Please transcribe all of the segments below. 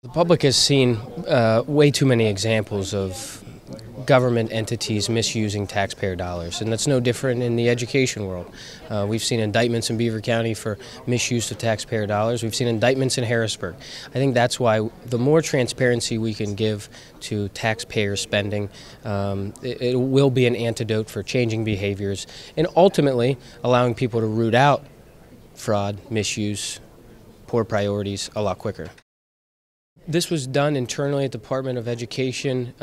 The public has seen way too many examples of government entities misusing taxpayer dollars, and that's no different in the education world. We've seen indictments in Beaver County for misuse of taxpayer dollars. We've seen indictments in Harrisburg. I think that's why the more transparency we can give to taxpayer spending, it will be an antidote for changing behaviors and ultimately allowing people to root out fraud, misuse, poor priorities a lot quicker. This was done internally at the Department of Education.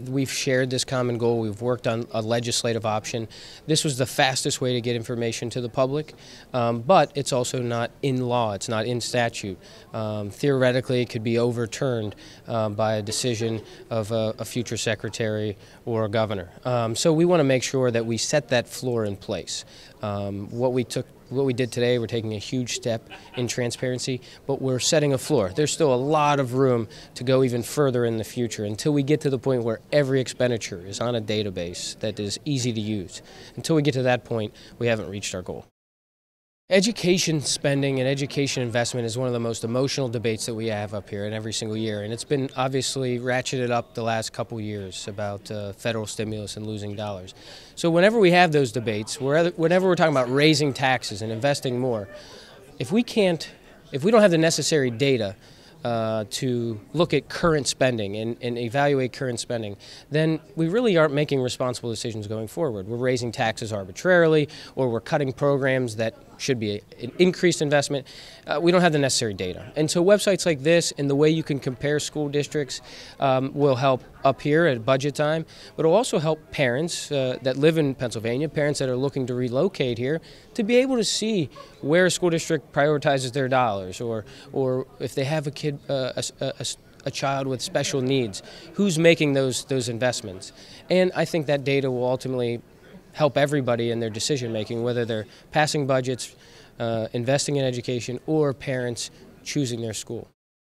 We've shared this common goal. We've worked on a legislative option. This was the fastest way to get information to the public, but it's also not in law. It's not in statute. Theoretically, it could be overturned by a decision of a future secretary or a governor. So we want to make sure that we set that floor in place. What we did today, we're taking a huge step in transparency, but we're setting a floor. There's still a lot of room to go even further in the future until we get to the point where every expenditure is on a database that is easy to use. Until we get to that point, we haven't reached our goal. Education spending and education investment is one of the most emotional debates that we have up here in every single year, and it's been obviously ratcheted up the last couple years about federal stimulus and losing dollars. So whenever we have those debates, whenever we're talking about raising taxes and investing more, if we don't have the necessary data to look at current spending and evaluate current spending, then we really aren't making responsible decisions going forward. We're raising taxes arbitrarily, or we're cutting programs that should be an increased investment. We don't have the necessary data. And so websites like this and the way you can compare school districts will help up here at budget time, but it'll also help parents that live in Pennsylvania, parents that are looking to relocate here, to be able to see where a school district prioritizes their dollars, or if they have a kid, a child with special needs, who's making those investments. And I think that data will ultimately help everybody in their decision making, whether they're passing budgets, investing in education, or parents choosing their school.